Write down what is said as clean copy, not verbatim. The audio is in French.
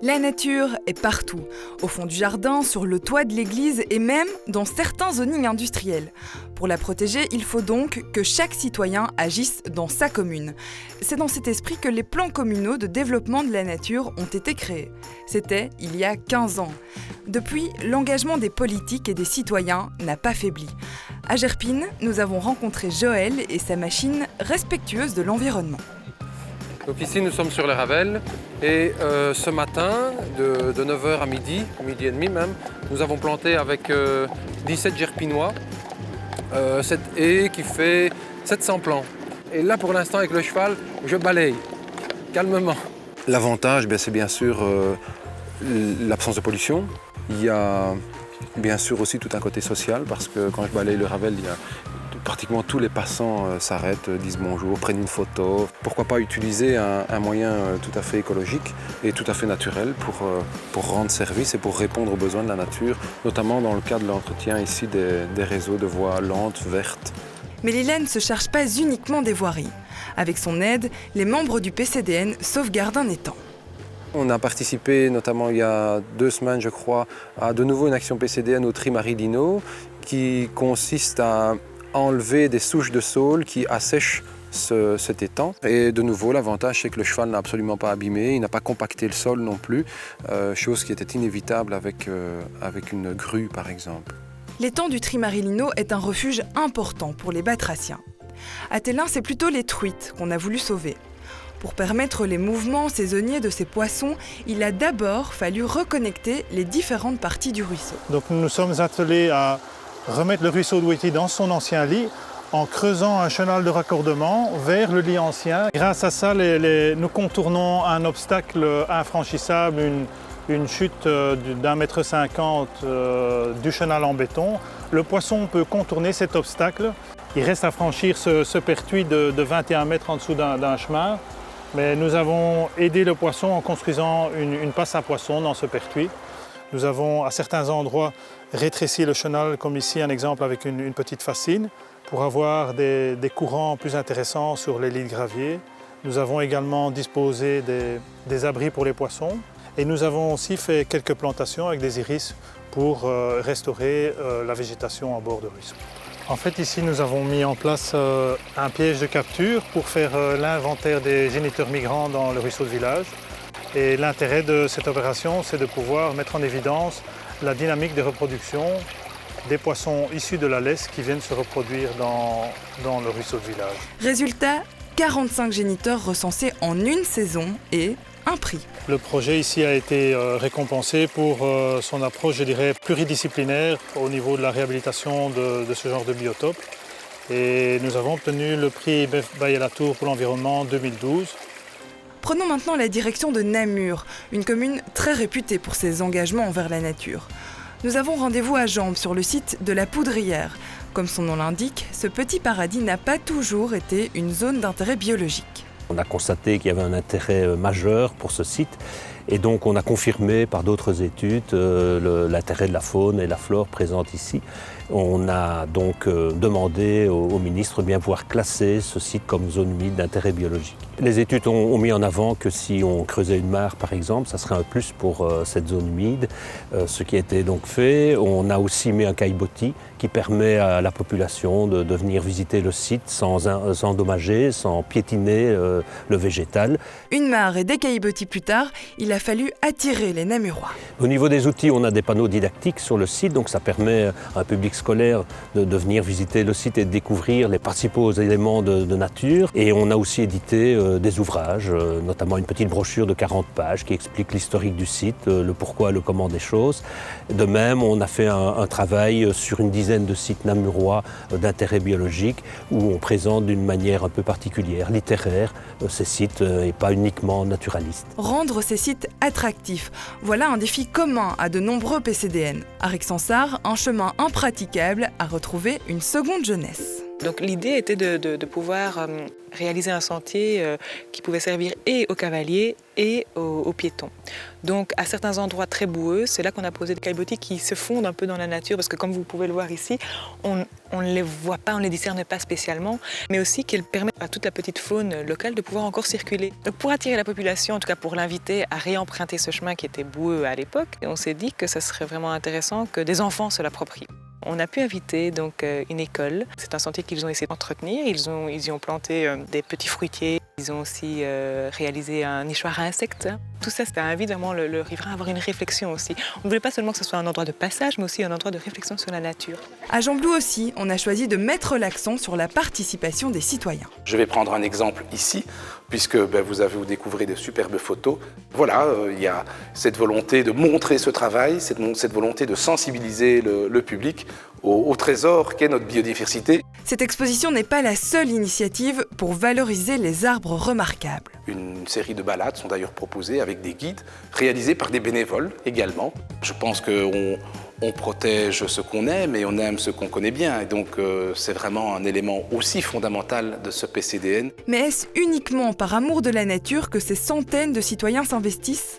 La nature est partout, au fond du jardin, sur le toit de l'église et même dans certains zonings industriels. Pour la protéger, il faut donc que chaque citoyen agisse dans sa commune. C'est dans cet esprit que les plans communaux de développement de la nature ont été créés. C'était il y a 15 ans. Depuis, l'engagement des politiques et des citoyens n'a pas faibli. À Gerpine, nous avons rencontré Joël et sa machine respectueuse de l'environnement. Donc ici nous sommes sur les Ravels et ce matin de 9h à midi et demi même, nous avons planté avec 17 Gerpinois cette haie qui fait 700 plants. Et là pour l'instant avec le cheval, je balaye calmement. L'avantage c'est bien sûr l'absence de pollution. Il y a bien sûr aussi tout un côté social parce que quand je balaye le Ravel, il y a pratiquement tous les passants s'arrêtent, disent bonjour, prennent une photo. Pourquoi pas utiliser un moyen tout à fait écologique et tout à fait naturel pour rendre service et pour répondre aux besoins de la nature, notamment dans le cadre de l'entretien ici des réseaux de voies lentes, vertes. Mais l'ILEN ne se charge pas uniquement des voiries. Avec son aide, les membres du PCDN sauvegardent un étang. On a participé notamment il y a 2 semaines, je crois, à de nouveau une action PCDN au Trimarilino qui consiste à enlever des souches de saule qui assèchent cet étang. Et de nouveau, l'avantage, c'est que le cheval n'a absolument pas abîmé, il n'a pas compacté le sol non plus, chose qui était inévitable avec une grue, par exemple. L'étang du Trimarilino est un refuge important pour les batraciens. À Tellin, c'est plutôt les truites qu'on a voulu sauver. Pour permettre les mouvements saisonniers de ces poissons, il a d'abord fallu reconnecter les différentes parties du ruisseau. Donc nous nous sommes attelés à remettre le ruisseau d'Ouéty dans son ancien lit en creusant un chenal de raccordement vers le lit ancien. Grâce à ça, nous contournons un obstacle infranchissable, une chute d'1,50 m du chenal en béton. Le poisson peut contourner cet obstacle. Il reste à franchir ce pertuis de 21 mètres en dessous d'un chemin. Mais nous avons aidé le poisson en construisant une passe à poisson dans ce pertuis. Nous avons à certains endroits rétréci le chenal, comme ici un exemple avec une petite fascine, pour avoir des courants plus intéressants sur les lits de gravier. Nous avons également disposé des abris pour les poissons et nous avons aussi fait quelques plantations avec des iris pour restaurer la végétation en bord de ruisseau. En fait, ici, nous avons mis en place un piège de capture pour faire l'inventaire des géniteurs migrants dans le ruisseau de village. Et l'intérêt de cette opération, c'est de pouvoir mettre en évidence la dynamique de reproduction des poissons issus de la laisse qui viennent se reproduire dans le ruisseau de village. Résultat, 45 géniteurs recensés en une saison et un prix. Le projet ici a été récompensé pour son approche, je dirais, pluridisciplinaire au niveau de la réhabilitation de ce genre de biotope. Et nous avons obtenu le prix Baye-Latour pour l'environnement 2012. Prenons maintenant la direction de Namur, une commune très réputée pour ses engagements envers la nature. Nous avons rendez-vous à Jambes, sur le site de la Poudrière. Comme son nom l'indique, ce petit paradis n'a pas toujours été une zone d'intérêt biologique. On a constaté qu'il y avait un intérêt majeur pour ce site et donc on a confirmé par d'autres études l'intérêt de la faune et la flore présente ici. On a donc demandé au ministre de bien pouvoir classer ce site comme zone humide d'intérêt biologique. Les études ont mis en avant que si on creusait une mare par exemple, ça serait un plus pour cette zone humide, ce qui a été donc fait. On a aussi mis un caillebotis qui permet à la population de venir visiter le site sans endommager, sans piétiner le végétal. Une mare et des caillebotis plus tard, il a fallu attirer les Namurois. Au niveau des outils, on a des panneaux didactiques sur le site, donc ça permet à un public scolaire de venir visiter le site et de découvrir les principaux éléments de nature. Et on a aussi édité des ouvrages, notamment une petite brochure de 40 pages qui explique l'historique du site, le pourquoi, le comment des choses. De même, on a fait un travail sur une dizaine de sites namurois d'intérêt biologique où on présente d'une manière un peu particulière, littéraire, ces sites et pas uniquement naturalistes. Rendre ces sites attractifs, voilà un défi commun à de nombreux PCDN. À Rixensart, un chemin impraticable à retrouver une seconde jeunesse. Donc l'idée était de pouvoir réaliser un sentier qui pouvait servir et aux cavaliers et aux piétons. Donc à certains endroits très boueux, c'est là qu'on a posé des caillebotis qui se fondent un peu dans la nature, parce que comme vous pouvez le voir ici, on ne les voit pas, on ne les discerne pas spécialement, mais aussi qu'elles permettent à toute la petite faune locale de pouvoir encore circuler. Donc pour attirer la population, en tout cas pour l'inviter à réemprunter ce chemin qui était boueux à l'époque, on s'est dit que ça serait vraiment intéressant que des enfants se l'approprient. On a pu inviter donc une école. C'est un sentier qu'ils ont essayé d'entretenir. Ils y ont planté des petits fruitiers. Ils ont aussi réalisé un nichoir à insectes. Tout ça, ça invite vraiment le riverain à avoir une réflexion aussi. On ne voulait pas seulement que ce soit un endroit de passage, mais aussi un endroit de réflexion sur la nature. À Gembloux aussi, on a choisi de mettre l'accent sur la participation des citoyens. Je vais prendre un exemple ici, puisque vous découvrez de superbes photos. Voilà, il y a cette volonté de montrer ce travail, cette volonté de sensibiliser le public au trésor qu'est notre biodiversité. Cette exposition n'est pas la seule initiative pour valoriser les arbres remarquables. Une série de balades sont d'ailleurs proposées avec des guides réalisés par des bénévoles également. Je pense qu'on protège ce qu'on aime et on aime ce qu'on connaît bien. Et donc c'est vraiment un élément aussi fondamental de ce PCDN. Mais est-ce uniquement par amour de la nature que ces centaines de citoyens s'investissent ?